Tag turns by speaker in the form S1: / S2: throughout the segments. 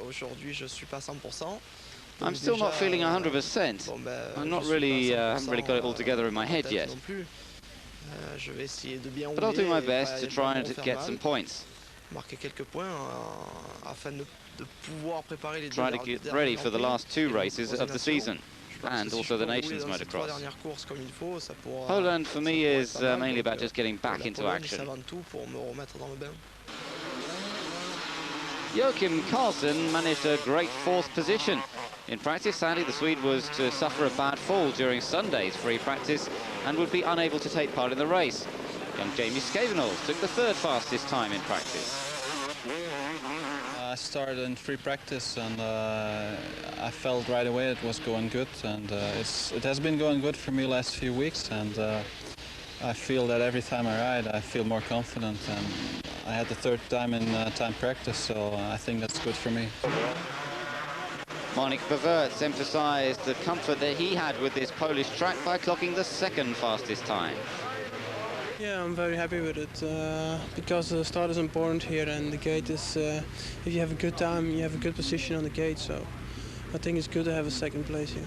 S1: aujourd'hui, je suis pas 100%.
S2: I'm still not feeling 100%.
S1: Bon,
S2: I'm not really, haven't really got it all together in my head yet.
S1: Je vais essayer de bien
S2: but I'll do my
S1: rouler
S2: best to try and get some points.
S1: Marquer quelques points afin de pouvoir préparer les
S2: Try to get ready for the last 2 races of the season, and also the Nations Motocross. Poland for me is mainly about just getting back into action. Joachim Karlsson managed a great 4th position. In practice, sadly, the Swede was to suffer a bad fall during Sunday's free practice and would be unable to take part in the race. Young Jamie Scavenolls took the 3rd fastest time in practice.
S3: I started in free practice and I felt right away it was going good, and it has been going good for me last few weeks, and I feel that every time I ride I feel more confident, and I had the 3rd time in time practice, so I think that's good for me.
S2: Marnicq BERVOETS emphasised the comfort that he had with this Polish track by clocking the 2nd fastest time.
S4: Yeah, I'm very happy with it because the start is important here, and the gate is, if you have a good time, you have a good position on the gate, so I think it's good to have a 2nd place here.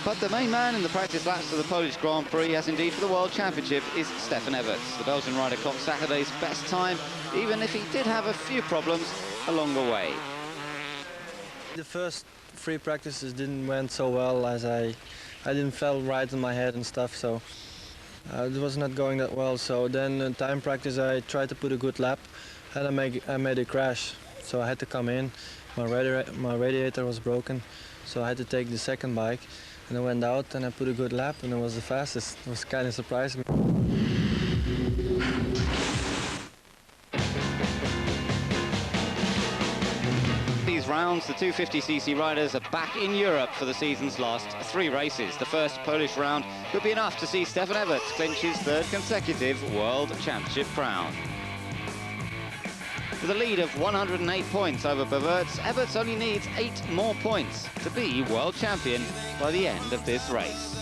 S2: But the main man in the practice laps of the Polish Grand Prix, as indeed for the World Championship, is Stefan EVERTS. The Belgian rider clocked Saturday's best time, even if he did have a few problems along the way.
S5: The first free practices didn't went so well, as I didn't feel right in my head and stuff, so it was not going that well. So then in time practice I tried to put a good lap, and I made a crash, so I had to come in. My radiator was broken, so I had to take the 2nd bike, and I went out and I put a good lap, and it was the fastest. It was kind of surprising me.
S2: These rounds, the 250cc riders are back in Europe for the season's last 3 races. The first Polish round could be enough to see Stefan EVERTS clinch his 3rd consecutive World Championship crown. With a lead of 108 points over BERVOETS, EVERTS only needs 8 more points to be world champion by the end of this race.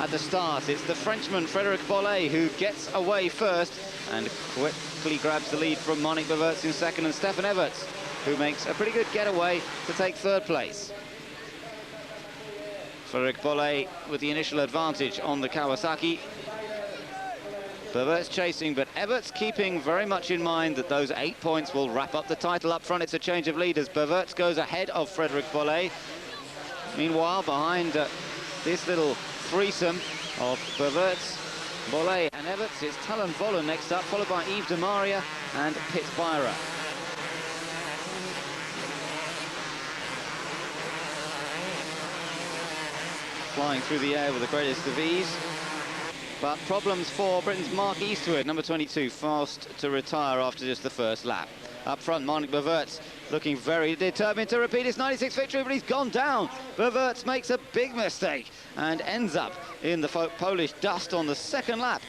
S2: At the start, it's the Frenchman Frédéric BOLLEY who gets away first and quickly grabs the lead from Marnicq BERVOETS in 2nd, and Stefan EVERTS, who makes a pretty good getaway to take 3rd place. Frédéric BOLLEY with the initial advantage on the Kawasaki. BERVOETS chasing, but EVERTS keeping very much in mind that those 8 points will wrap up the title. Up front, it's a change of leaders. BERVOETS goes ahead of Frédéric BOLLEY. Meanwhile, behind this little threesome of BERVOETS, BOLLEY and EVERTS, it's Talon Vollen next up, followed by Yves de Maria and BEIRER. Flying through the air with the greatest of ease. But problems for Britain's Mark Eastwood, number 22, fast to retire after just the 1st lap. Up front, Marnicq BERVOETS looking very determined to repeat his 96 victory, but he's gone down. BERVOETS makes a big mistake and ends up in the Polish dust on the 2nd lap.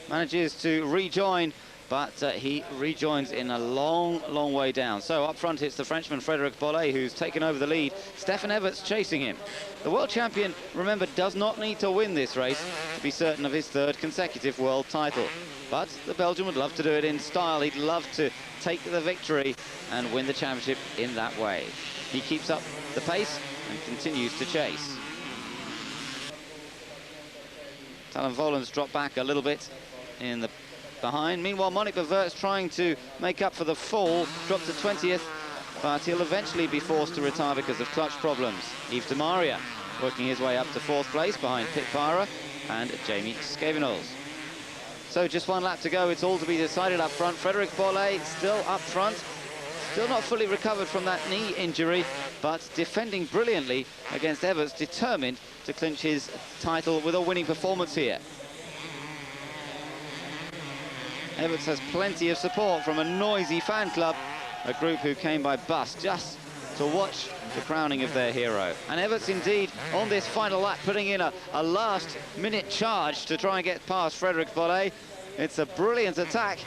S2: Manages to rejoin, but he rejoins in a long, long way down. So up front, it's the Frenchman Frédéric BOLLEY who's taken over the lead. Stefan EVERTS chasing him. The world champion, remember, does not need to win this race to be certain of his 3rd consecutive world title. But the Belgian would love to do it in style. He'd love to take the victory and win the championship in that way. He keeps up the pace and continues to chase. Talon Vollen's dropped back a little bit in the behind. Meanwhile, Marnicq BERVOETS trying to make up for the fall, dropped to 20th, but he'll eventually be forced to retire because of clutch problems. Yves de Maria working his way up to 4th place behind BEIRER and Jamie Scavenolls. So just 1 lap to go, it's all to be decided up front. Frédéric BOLLEY still up front, still not fully recovered from that knee injury, but defending brilliantly against EVERTS, determined to clinch his title with a winning performance here. EVERTS has plenty of support from a noisy fan club, a group who came by bus just to watch the crowning of their hero. And EVERTS indeed on this final lap putting in a last-minute charge to try and get past Frédéric BOLLEY. It's a brilliant attack,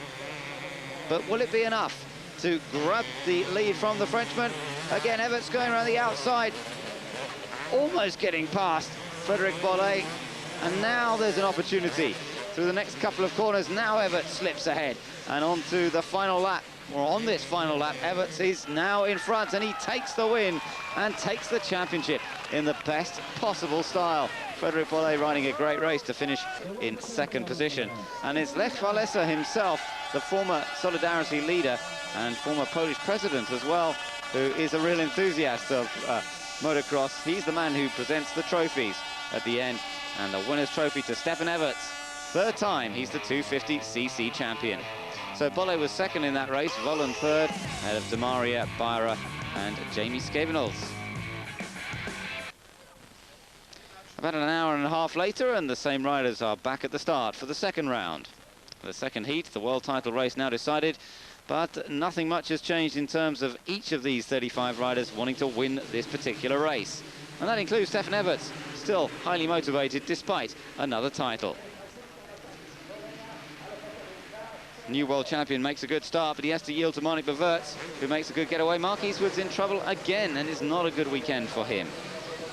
S2: but will it be enough to grab the lead from the Frenchman? Again, EVERTS going around the outside, almost getting past Frédéric BOLLEY, and now there's an opportunity through the next couple of corners. Now EVERTS slips ahead and onto the final lap. Or on this final lap, EVERTS is now in front, and he takes the win and takes the championship in the best possible style. Frédéric BOLLEY riding a great race to finish in second position. And it's Lech Walesa himself, the former Solidarity leader and former Polish president as well, who is a real enthusiast of motocross. He's the man who presents the trophies at the end, and the winner's trophy to Stefan EVERTS. Third time he's the 250cc champion. So BOLLEY was second in that race, Volan third, ahead of Demaria, BEIRER and Jamie Skevenels. About an hour and a half later, and the same riders are back at the start for the second round. For the second heat, the world title race now decided, but nothing much has changed in terms of each of these 35 riders wanting to win this particular race. And that includes Stefan EVERTS, still highly motivated despite another title. New world champion makes a good start, but he has to yield to Marnicq BERVOETS, who makes a good getaway. Mark Eastwood's in trouble again, and it's not a good weekend for him.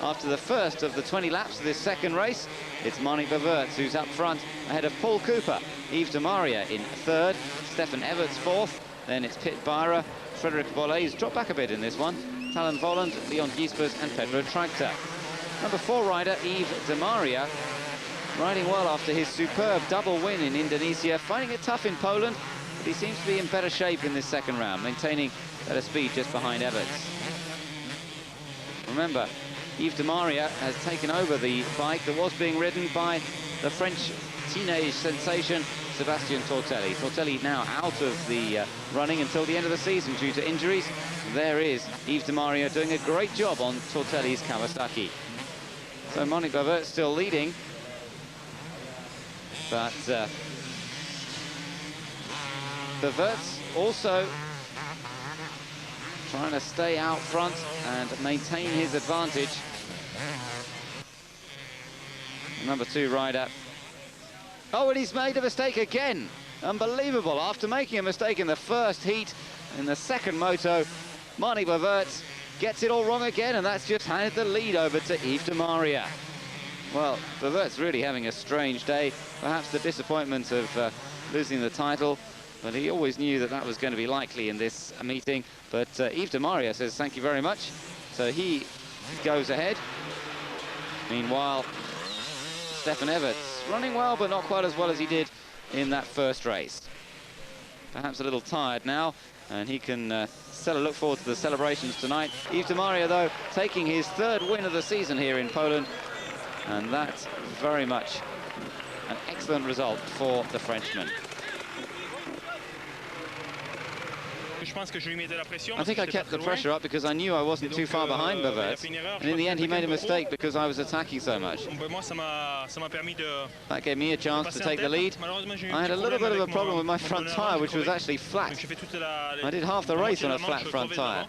S2: After the first of the 20 laps of this second race, it's Marnicq BERVOETS who's up front, ahead of Paul Cooper, Yves Demaria in third, Stefan EVERTS fourth, then it's Pit BEIRER, Frédéric BOLLEY, who's dropped back a bit in this one, Talon Voland, Leon Giespers and Pedro Tractor. Number 4 rider, Yves Demaria, riding well after his superb double win in Indonesia, finding it tough in Poland, but he seems to be in better shape in this second round, maintaining better speed just behind EVERTS. Remember, Yves Demaria has taken over the bike that was being ridden by the French teenage sensation, Sébastien Tortelli. Tortelli now out of the running until the end of the season due to injuries. There is Yves Demaria doing a great job on Tortelli's Kawasaki. So Marnicq BERVOETS still leading, but BERVOETS also trying to stay out front and maintain his advantage. Number 2 rider. Oh, and he's made a mistake again. Unbelievable. After making a mistake in the first heat, in the second moto, Marnicq BERVOETS gets it all wrong again, and that's just handed the lead over to Yves Demaria. Well, BERVOETS really having a strange day. Perhaps the disappointment of losing the title, but he always knew that that was going to be likely in this meeting. But Yves Demaria says thank you very much. So he goes ahead. Meanwhile, Stefan EVERTS running well, but not quite as well as he did in that first race. Perhaps a little tired now, and he can look forward to the celebrations tonight. Yves Demaria, though, taking his 3rd win of the season here in Poland, and that's very much an excellent result for the Frenchman. I think I kept the pressure up because I knew I wasn't too far behind BERVOETS, and in the end he made a mistake because I was attacking so much. That gave me a chance to take the lead. I had a little bit of a problem with my front tyre, which was actually flat. I did half the race on a flat front tyre.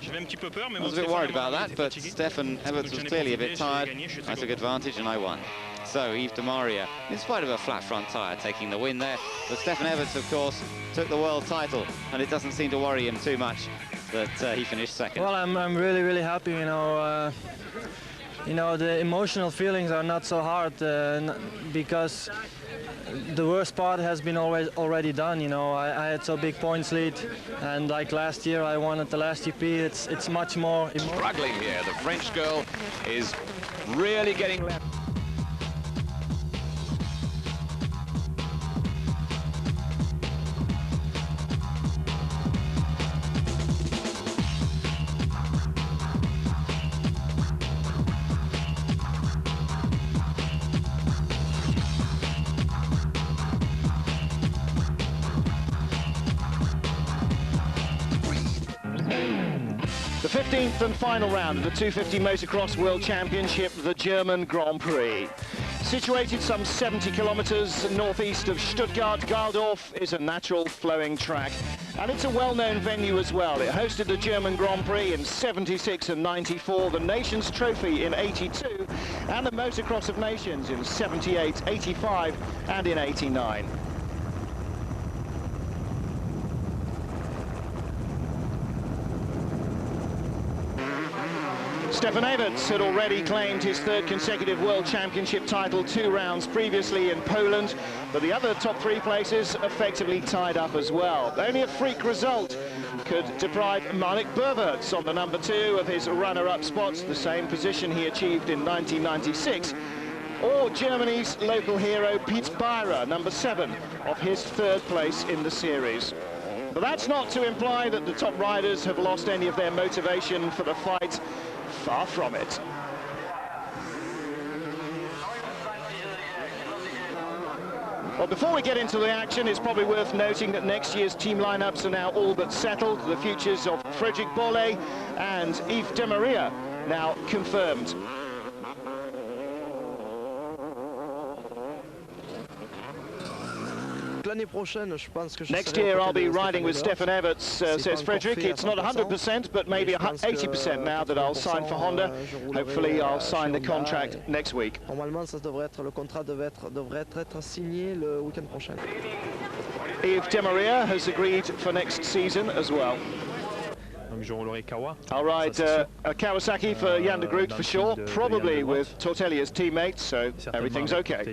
S2: I was a bit worried about that, but Stefan EVERTS was clearly a bit tired. I took advantage and I won. So Yves Demaria, in spite of a flat front tyre, taking the win there. But Stefan EVERTS, of course, took the world title, and it doesn't seem to worry him too much that he finished second.
S5: Well, I'm really, really happy, you know. The emotional feelings are not so hard because the worst part has been already done. You know, I had so big points lead, and like last year I won at the last GP. It's much more
S6: struggling here. The French girl is really getting left. The 15th and final round of the 250 Motocross World Championship, the German Grand Prix. Situated some 70 kilometers northeast of Stuttgart, Gaildorf is a natural flowing track. And it's a well-known venue as well. It hosted the German Grand Prix in 76 and 94, the Nations Trophy in 82, and the Motocross of Nations in 78, 85, and in 89. Stefan EVERTS had already claimed his third consecutive World Championship title 2 rounds previously in Poland, but the other top 3 places effectively tied up as well. Only a freak result could deprive Marnicq BERVOETS on the number 2 of his runner-up spots, the same position he achieved in 1996, or Germany's local hero BEIRER, number 7, of his 3rd place in the series. But that's not to imply that the top riders have lost any of their motivation for the fight. Far from it. Well, before we get into the action, it's probably worth noting that next year's team lineups are now all but settled. The futures of Frédéric BOLLEY and Yves de Maria now confirmed.
S1: Next year
S6: I'll be riding with Stefan EVERTS, says Frédéric. It's not 100%, but maybe 80% now that I'll sign for Honda. Hopefully I'll sign the contract next week.
S1: Normalement, le contrat devrait être signé le week-end prochain.
S6: Yves de Maria has agreed for next season as well. I'll ride a Kawasaki for Jan de Groot for sure, probably with Tortelli as teammate, so everything's okay.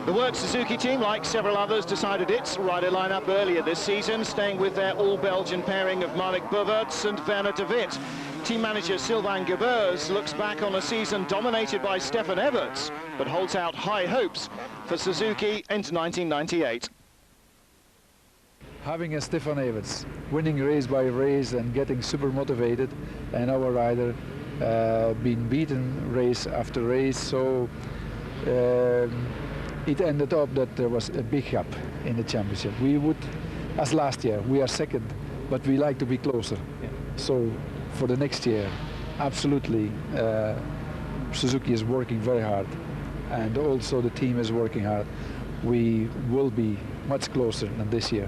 S6: The Works Suzuki team, like several others, decided its rider lineup earlier this season, staying with their all-Belgian pairing of Marnicq BERVOETS and Werner de Wit. Team manager Sylvain Gebers looks back on a season dominated by Stefan EVERTS, but holds out high hopes for Suzuki into 1998.
S7: Having a Stefan EVERTS winning race by race and getting super motivated, and our rider being beaten race after race, so it ended up that there was a big gap in the championship. We would, as last year, we are second, but we like to be closer. Yeah. So for the next year, absolutely, Suzuki is working very hard, and also the team is working hard. We will be much closer than this year.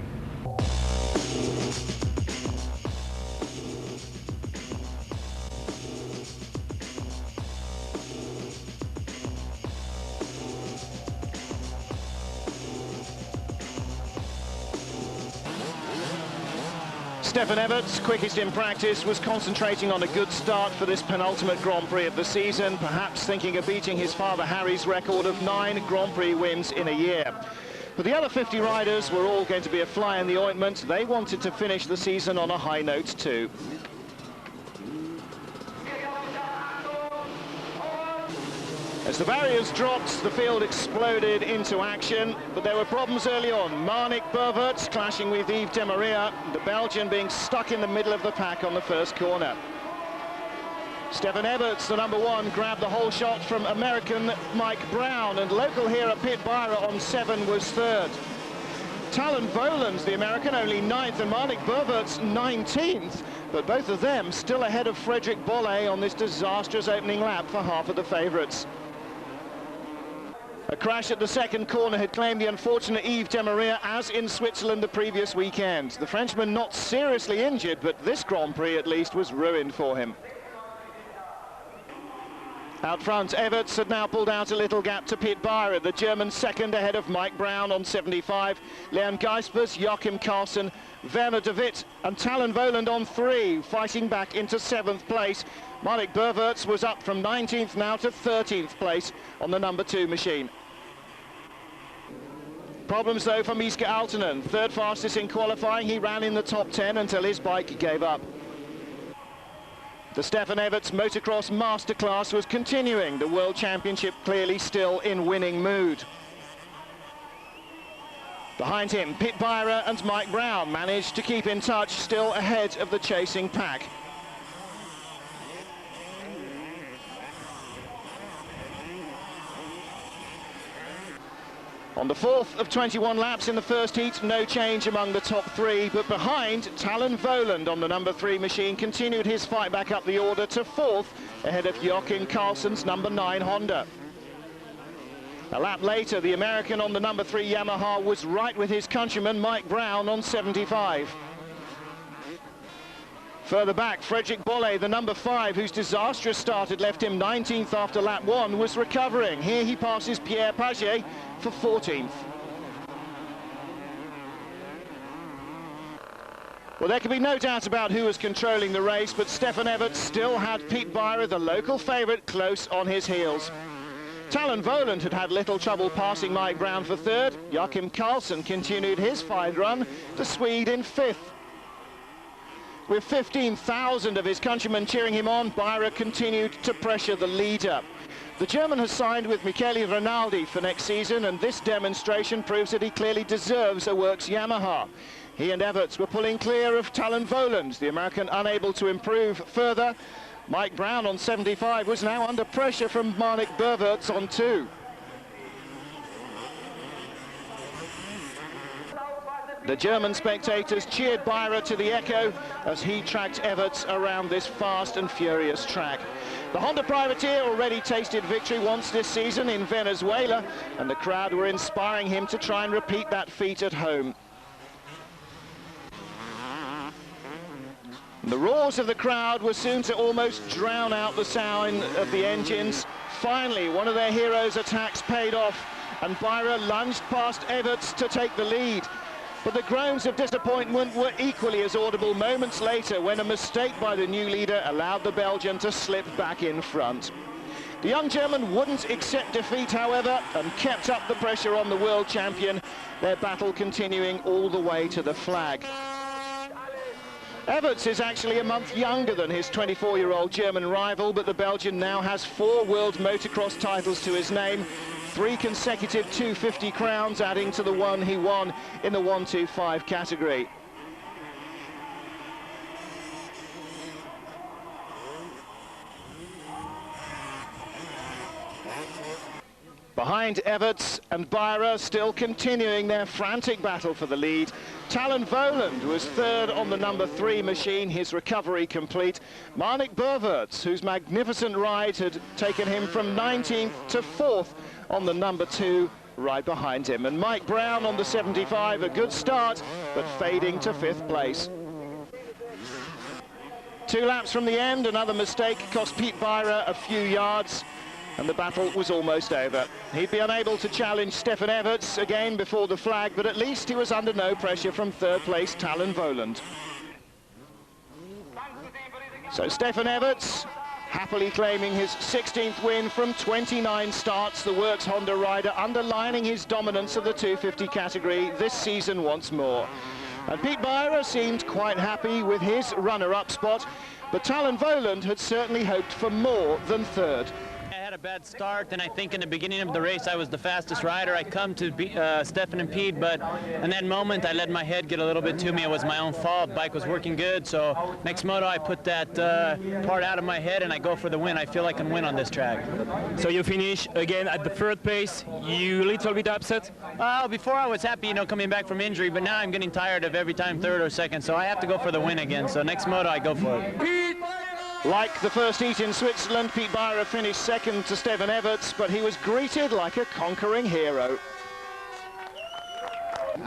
S6: Stefan EVERTS, quickest in practice, was concentrating on a good start for this penultimate Grand Prix of the season, perhaps thinking of beating his father Harry's record of 9 Grand Prix wins in a year. But the other 50 riders were all going to be a fly in the ointment. They wanted to finish the season on a high note too. As the barriers dropped, the field exploded into action, but there were problems early on. Marnicq BERVOETS clashing with Yves de Maria, the Belgian being stuck in the middle of the pack on the first corner. Stefan EVERTS, the number 1, grabbed the whole shot from American Mike Brown, and local hero BEIRER on 7 was 3rd. Talon Boland, the American, only 9th, and Marnicq BERVOETS 19th, but both of them still ahead of Frédéric BOLLEY on this disastrous opening lap for half of the favourites. A crash at the second corner had claimed the unfortunate Yves de Maria, as in Switzerland the previous weekend. The Frenchman not seriously injured, but this Grand Prix at least was ruined for him. Out front, EVERTS had now pulled out a little gap to BEIRER, the German second ahead of Mike Brown on 75, Leon Gijspers, Joachim Carlsen, Werner de Wit and Talon Boland on 3, fighting back into 7th place. Marnicq BERVOETS was up from 19th now to 13th place on the number 2 machine. Problems though for Miske Aaltonen, 3rd fastest in qualifying. He ran in the top 10 until his bike gave up. The Stefan EVERTS Motocross Masterclass was continuing, the World Championship clearly still in winning mood. Behind him, BEIRER and Mike Brown managed to keep in touch, still ahead of the chasing pack. On the 4th of 21 laps in the first heat, no change among the top 3, but behind, Talon Boland on the number 3 machine continued his fight back up the order to 4th, ahead of Joachim Carlsen's number 9 Honda. A lap later, the American on the number 3 Yamaha was right with his countryman Mike Brown on 75. Further back, Frédéric BOLLEY, the number 5, whose disastrous start had left him 19th after lap 1, was recovering. Here he passes Pierre Paget for 14th. Well, there can be no doubt about who was controlling the race, but Stefan EVERTS still had Pete BEIRER, the local favourite, close on his heels. Talon Voland had little trouble passing Mike Brown for third. Joachim Karlsson continued his fine run to Swede in fifth. With 15,000 of his countrymen cheering him on, BEIRER continued to pressure the leader. The German has signed with Michele Rinaldi for next season, and this demonstration proves that he clearly deserves a Works Yamaha. He and EVERTS were pulling clear of Talon Voland, the American unable to improve further. Mike Brown on 75 was now under pressure from Marnicq BERVOETS on 2. The German spectators cheered BEIRER to the echo as he tracked EVERTS around this fast and furious track. The Honda privateer already tasted victory once this season in Venezuela, and the crowd were inspiring him to try and repeat that feat at home. The roars of the crowd were soon to almost drown out the sound of the engines. Finally, one of their heroes' attacks paid off, and BEIRER lunged past EVERTS to take the lead. But the groans of disappointment were equally as audible moments later when a mistake by the new leader allowed the Belgian to slip back in front. The young German wouldn't accept defeat, however, and kept up the pressure on the world champion, their battle continuing all the way to the flag. EVERTS is actually a month younger than his 24-year-old German rival, but the Belgian now has 4 world motocross titles to his name, 3 consecutive 250 crowns, adding to the one he won in the 125 category. Behind EVERTS and BEIRER, still continuing their frantic battle for the lead, Talon Voland was third on the number 3 machine, his recovery complete. Marnicq BERVOETS, whose magnificent ride had taken him from 19th to 4th on the number 2, right behind him. And Mike Brown on the 75, a good start, but fading to 5th place. 2 laps from the end, another mistake cost Pete BEIRER a few yards, and the battle was almost over. He'd be unable to challenge Stefan EVERTS again before the flag, but at least he was under no pressure from 3rd place Talon Voland. So Stefan EVERTS happily claiming his 16th win from 29 starts, the Works Honda rider underlining his dominance of the 250 category this season once more. And Pete BEIRER seemed quite happy with his runner-up spot, but Talon Voland had certainly hoped for more than 3rd.
S8: I had a bad start, and I think in the beginning of the race I was the fastest rider. I come to Stefan and Pete, but in that moment I let my head get a little bit to me. It was my own fault. Bike was working good, so next moto I put that part out of my head and I go for the win. I feel I can win on this track.
S9: So you finish again at the 3rd place. You a little bit upset?
S8: Before I was happy, you know, coming back from injury, but now I'm getting tired of every time 3rd or 2nd, so I have to go for the win again. So next moto I go for it.
S9: Pete!
S6: Like the first heat in Switzerland, Pete BEIRER finished 2nd to Stefan EVERTS, but he was greeted like a conquering hero.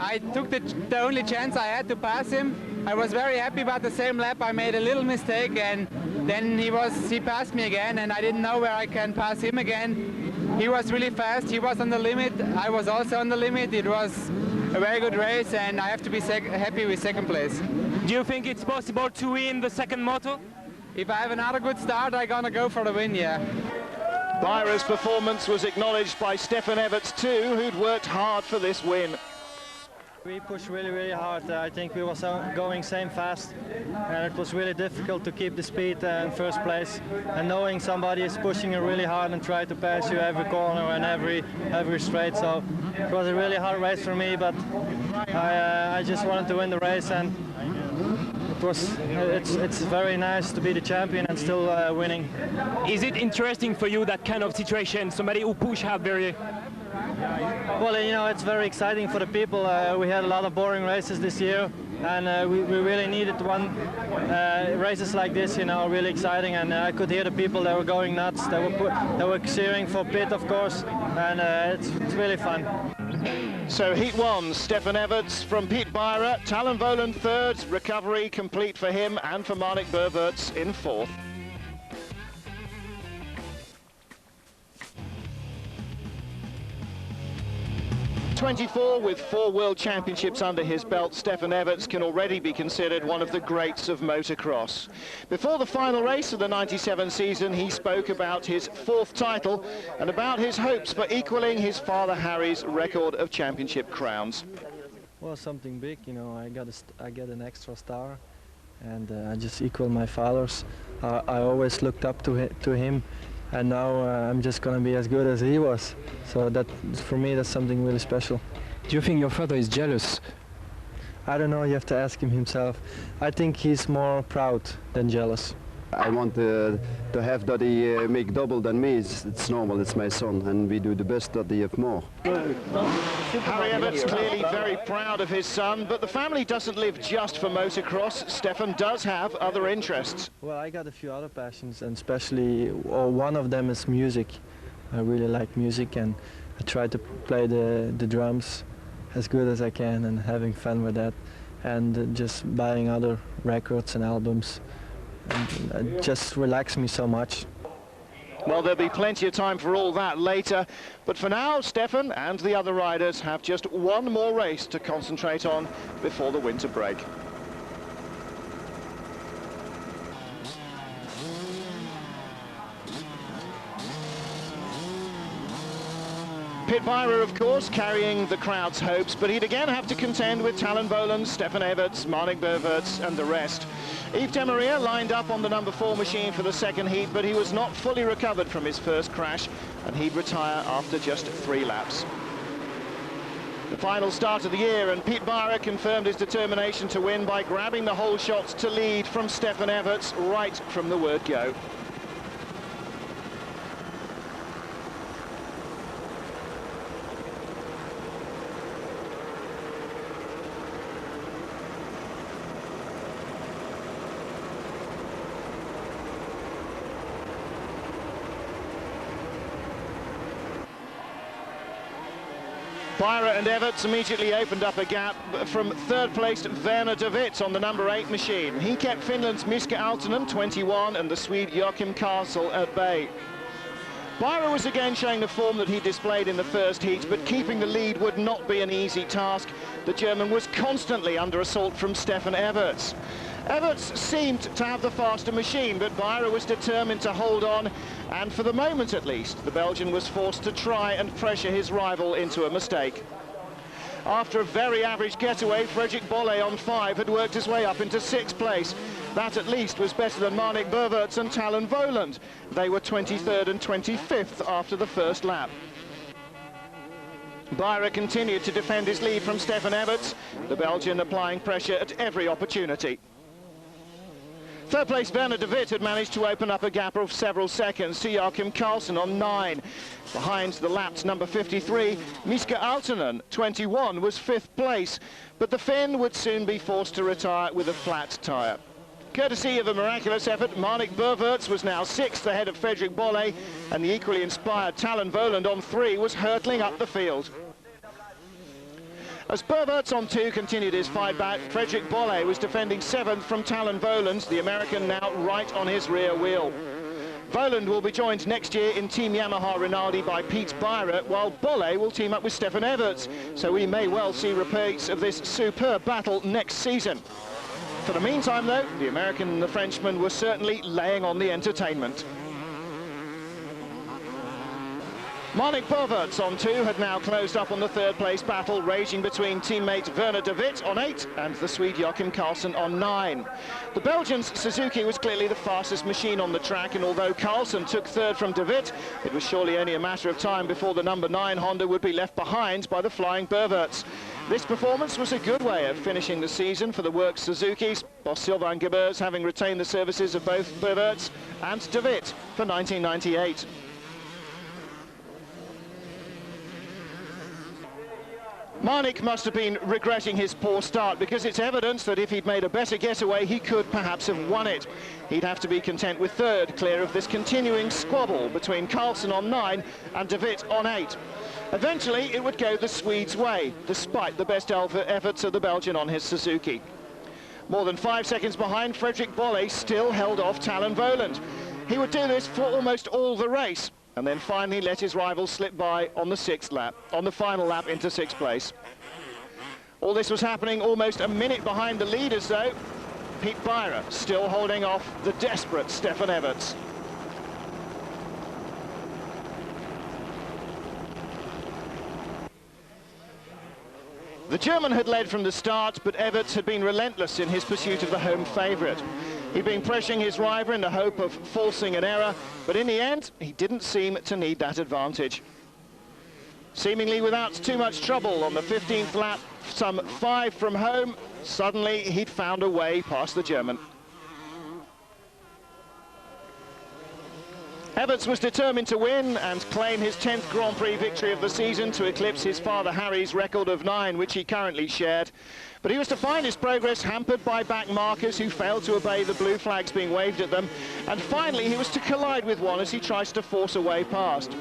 S10: I took the only chance I had to pass him. I was very happy about the same lap. I made a little mistake, and then he passed me again, and I didn't know where I can pass him again. He was really fast. He was on the limit. I was also on the limit. It was a very good race, and I have to be happy with 2nd place.
S9: Do you think it's possible to win the 2nd moto?
S10: If I have another good start, I'm gonna go for the win, yeah.
S6: BEIRER's performance was acknowledged by Stefan EVERTS too, who'd worked hard for this win.
S5: We pushed really hard. I think we were going same fast, and it was really difficult to keep the speed in 1st place. And knowing somebody is pushing you really hard and try to pass you every corner and every straight, so it was a really hard race for me. But I just wanted to win the race, and it's very nice to be the champion and still winning.
S9: Is it interesting for you, that kind of situation, somebody who push hard very?
S5: Well, you know, it's very exciting for the people. We had a lot of boring races this year, and we really needed races like this, you know, really exciting. And I could hear the people, they were going nuts. They were cheering for Pete, of course, and it's really fun.
S6: So heat 1, Stefan EVERTS from Pete BEIRER, Talon Voland 3rd, recovery complete for him and for Marnicq BERVOETS in 4th. 24, with 4 World Championships under his belt, Stefan EVERTS can already be considered one of the greats of motocross. Before the final race of the 97 season, he spoke about his 4th title and about his hopes for equaling his father Harry's record of championship crowns.
S5: Well, something big, you know, I get an extra star, and I just equal my father's. I always looked up to him, and now I'm just going to be as good as he was. So that, for me, that's something really special.
S11: Do you think your father is jealous?
S5: I don't know, you have to ask him himself. I think he's more proud than jealous.
S12: I want to have that he make double than me. It's normal, it's my son, and we do the best that he have more.
S6: Harry EVERTS clearly very proud of his son, but the family doesn't live just for motocross. Stefan does have other interests.
S5: Well, I got a few other passions, and especially one of them is music. I really like music, and I try to play the drums as good as I can and having fun with that, and just buying other records and albums. And it just relaxes me so much.
S6: Well, there'll be plenty of time for all that later, but for now, Stefan and the other riders have just one more race to concentrate on before the winter break. Pit BEIRER, of course, carrying the crowd's hopes, but he'd again have to contend with Talon Boland, Stefan EVERTS, Marnicq BERVOETS and the rest. Yves Demaria lined up on the number 4 machine for the second heat, but he was not fully recovered from his first crash, and he'd retire after just 3 laps. The final start of the year, and Pit BEIRER confirmed his determination to win by grabbing the whole shots to lead from Stefan EVERTS right from the word go. BEIRER and EVERTS immediately opened up a gap from third-placed Werner de Witt on the number 8 machine. He kept Finland's Miska Aaltonen, 21, and the Swede Joachim Karsel at bay. BEIRER was again showing the form that he displayed in the first heat, but keeping the lead would not be an easy task. The German was constantly under assault from Stefan EVERTS. EVERTS seemed to have the faster machine, but BEIRER was determined to hold on, and for the moment at least, the Belgian was forced to try and pressure his rival into a mistake. After a very average getaway, Frédéric BOLLEY on 5 had worked his way up into 6th place. That at least was better than Marnicq BERVOETS and Talon Boland. They were 23rd and 25th after the first lap. BEIRER continued to defend his lead from Stefan EVERTS, the Belgian applying pressure at every opportunity. Third place Werner de Witt had managed to open up a gap of several seconds to Joachim Karsel on 9. Behind the lapped number 53, Miska Aaltonen, 21, was 5th place, but the Finn would soon be forced to retire with a flat tyre. Courtesy of a miraculous effort, Marnicq BERVOETS was now 6th ahead of Frédéric BOLLEY, and the equally inspired Talon Boland on 3 was hurtling up the field. As BERVOETS on 2 continued his fight back, Frédéric BOLLEY was defending 7th from Talon Boland, the American now right on his rear wheel. Boland will be joined next year in Team Yamaha Rinaldi by Pit BEIRER, while BOLLEY will team up with Stefan EVERTS, so we may well see repeats of this superb battle next season. For the meantime, though, the American and the Frenchman were certainly laying on the entertainment. Marnicq BERVOETS on 2 had now closed up on the third-place battle, raging between teammate Werner de Witt on 8 and the Swede Joachim Karsel on 9. The Belgian's Suzuki was clearly the fastest machine on the track, and although Karsel took 3rd from de Witt, it was surely only a matter of time before the number 9 Honda would be left behind by the flying BERVOETS. This performance was a good way of finishing the season for the works Suzukis, boss Sylvain Gebers having retained the services of both BERVOETS and de Witt for 1998. Marnicq must have been regretting his poor start, because it's evidence that if he'd made a better getaway, he could perhaps have won it. He'd have to be content with 3rd, clear of this continuing squabble between Karsel on 9 and de Witt on 8. Eventually, it would go the Swede's way, despite the best efforts of the Belgian on his Suzuki. More than 5 seconds behind, Frédéric BOLLEY still held off Talon Boland. He would do this for almost all the race. and then finally let his rival slip by on the final lap into 6th place. All this was happening almost a minute behind the leaders, though. Pete BEIRER still holding off the desperate Stefan EVERTS. The German had led from the start, but EVERTS had been relentless in his pursuit of the home favourite. He'd been pressuring his rival in the hope of forcing an error, but in the end, he didn't seem to need that advantage. Seemingly without too much trouble on the 15th lap, some 5 from home, suddenly he'd found a way past the German. EVERTS was determined to win and claim his 10th Grand Prix victory of the season to eclipse his father Harry's record of 9, which he currently shared. But he was to find his progress hampered by back markers who failed to obey the blue flags being waved at them. And finally, he was to collide with one as he tries to force a way past.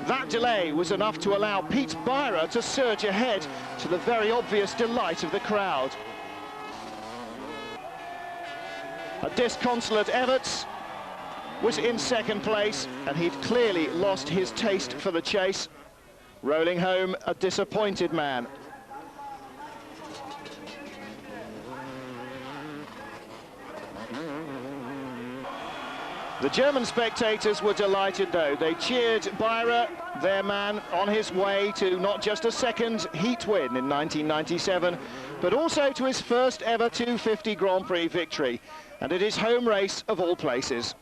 S6: That delay was enough to allow Pete BEIRER to surge ahead, to the very obvious delight of the crowd. A disconsolate EVERTS was in 2nd place, and he'd clearly lost his taste for the chase, rolling home a disappointed man. The German spectators were delighted, though. They cheered BEIRER, their man, on his way to not just a 2nd heat win in 1997, but also to his first ever 250 Grand Prix victory, and at his home race of all places.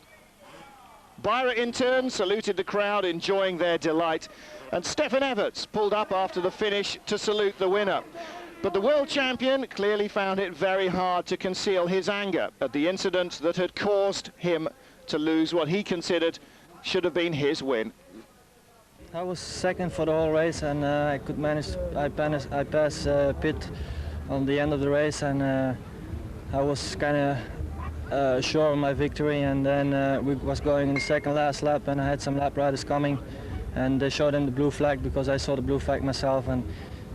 S6: BEIRER in turn saluted the crowd, enjoying their delight, and Stefan EVERTS pulled up after the finish to salute the winner. But the world champion clearly found it very hard to conceal his anger at the incident that had caused him to lose what he considered should have been his win.
S5: I was 2nd for the whole race, and I could manage. I passed Pit on the end of the race, and I was kind of sure of my victory, and then we was going in the 2nd last lap, and I had some lap riders coming, and they showed them the blue flag because I saw the blue flag myself, and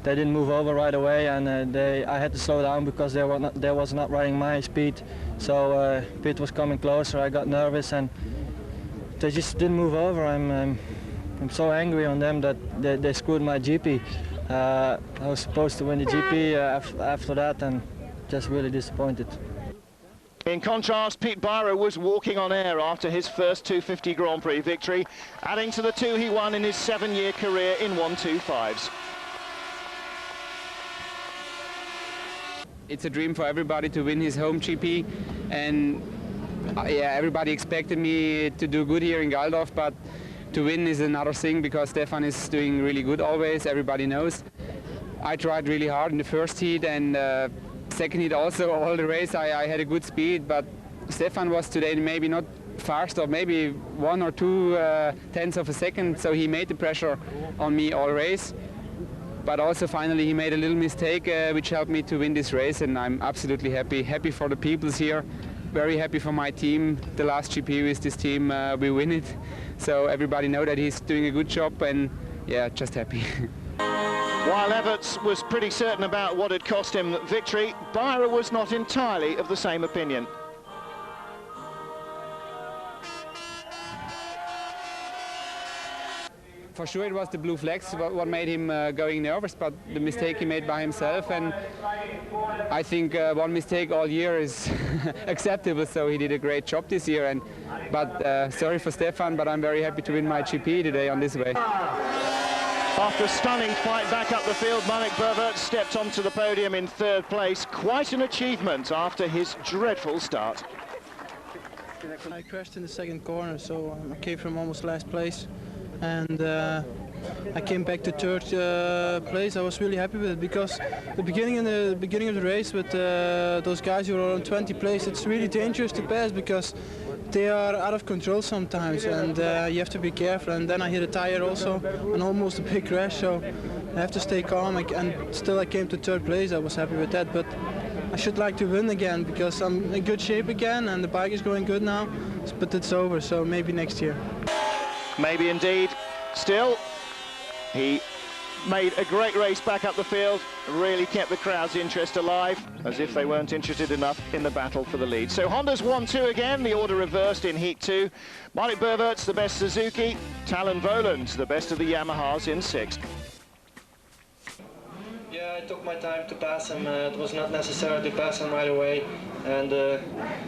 S5: they didn't move over right away, and I had to slow down because they was not riding my speed. So Pit was coming closer. I got nervous, and they just didn't move over. I'm so angry on them that they screwed my GP. I was supposed to win the GP after that, and just really disappointed.
S6: In contrast, Pete BEIRER was walking on air after his first 250 Grand Prix victory, adding to the 2 he won in his 7-year career in 125s.
S10: It's a dream for everybody to win his home GP, and yeah, everybody expected me to do good here in Gaildorf, but to win is another thing because Stefan is doing really good always, everybody knows. I tried really hard in the first heat, and 2nd heat also, all the race I had a good speed, but Stefan was today maybe not fast, or maybe 1 or 2 tenths of a second, so he made the pressure on me all race. But also finally he made a little mistake which helped me to win this race, and I'm absolutely happy for the peoples here, very happy for my team. The last GP with this team we win it, so everybody know that he's doing a good job, and yeah, just happy.
S6: While EVERTS was pretty certain about what had cost him victory, BEIRER was not entirely of the same opinion.
S10: For sure it was the blue flags what made him going nervous, but the mistake he made by himself, and I think one mistake all year is acceptable, so he did a great job this year. But sorry for Stefan, but I'm very happy to win my GP today on this way.
S6: After a stunning fight back up the field, Marnicq BERVOETS stepped onto the podium in 3rd place. Quite an achievement after his dreadful start.
S4: I crashed in the 2nd corner, so I came from almost last place, and I came back to 3rd place. I was really happy with it because the beginning of the race with those guys who were on 20 place, it's really dangerous to pass because they are out of control sometimes, and you have to be careful. And then I hit a tire also, and almost a big crash, so I have to stay calm. And still I came to 3rd place. I was happy with that, but I should like to win again because I'm in good shape again, and the bike is going good now. But it's over, so maybe next year.
S6: Maybe indeed. Still, he made a great race back up the field, really kept the crowd's interest alive, as if they weren't interested enough in the battle for the lead. So Honda's 1-2 again, the order reversed in Heat 2. Marnicq BERVOETS, the best Suzuki. Talon Voland, the best of the Yamahas, in 6th.
S5: Yeah, I took my time to pass him. It was not necessary to pass him right away. And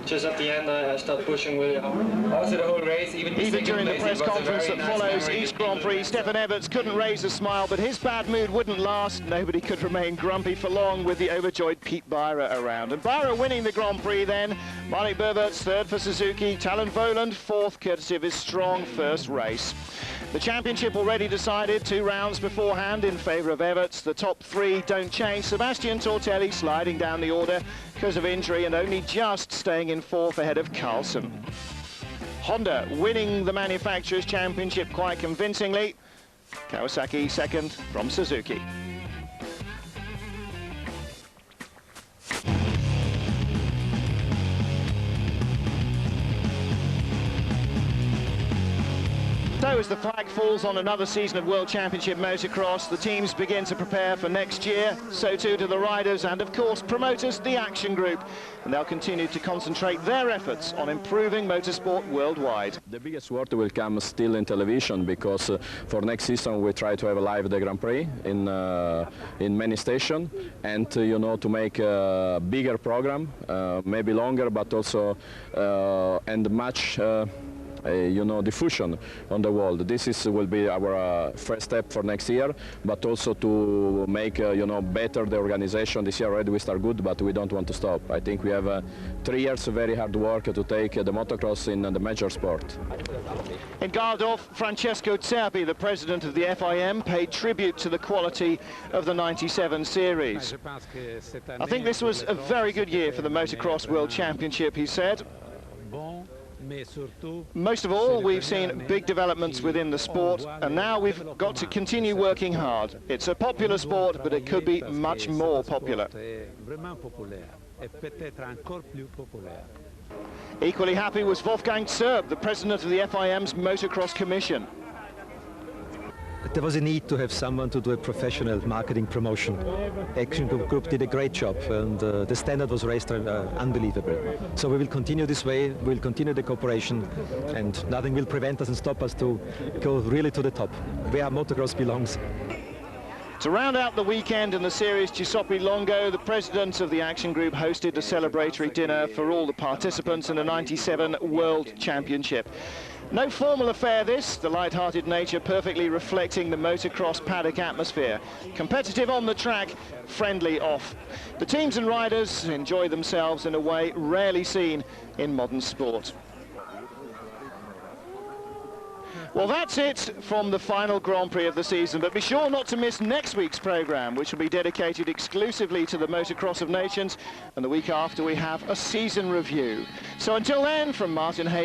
S5: just at the end, I started pushing really hard. Also the whole race, even
S6: during the press conference that follows each Grand Prix, Stefan EVERTS couldn't raise a smile, but his bad mood wouldn't last. Nobody could remain grumpy for long with the overjoyed BEIRER around. And BEIRER winning the Grand Prix then. Marnicq BERVOETS 3rd for Suzuki. Talon Voland 4th, courtesy of his strong first race. The championship already decided 2 rounds beforehand in favour of EVERTS. The top 3 don't change. Sebastian Tortelli sliding down the order because of injury and only just staying in 4th ahead of Carlson. Honda winning the Manufacturers' Championship quite convincingly. Kawasaki 2nd from Suzuki. So as the flag falls on another season of World Championship Motocross, the teams begin to prepare for next year. So too do the riders and, of course, promoters, the Action Group. And they'll continue to concentrate their efforts on improving motorsport worldwide.
S13: The biggest work will come still in television, because for next season we try to have a live the Grand Prix in many stations, and to make a bigger program, maybe longer, but also and much diffusion on the world. This will be our first step for next year, but also to make better the organization. This year already we start good, but we don't want to stop. I think we have 3 years of very hard work to take the motocross in the major sport.
S6: In Gaildorf, Francesco Zerbi, the president of the FIM, paid tribute to the quality of the 97 series. I think this was a very good year for the Motocross World Championship, he said. Most of all, we've seen big developments within the sport, and now we've got to continue working hard. It's a popular sport, but it could be much more popular. Equally happy was Wolfgang, the president of the FIM's Motocross Commission.
S14: There was a need to have someone to do a professional marketing promotion. Action Group did a great job, and the standard was raised unbelievable. So we will continue this way, we will continue the cooperation, and nothing will prevent us and stop us to go really to the top, where motocross belongs.
S6: To round out the weekend in the series Giuseppe Longo, the president of the Action Group hosted a celebratory dinner for all the participants in the 97 World Championship. No formal affair this, the light-hearted nature perfectly reflecting the motocross paddock atmosphere. Competitive on the track, friendly off. The teams and riders enjoy themselves in a way rarely seen in modern sport. Well, that's it from the final Grand Prix of the season, but be sure not to miss next week's programme, which will be dedicated exclusively to the Motocross of Nations, and the week after we have a season review. So until then, from Martin Haven.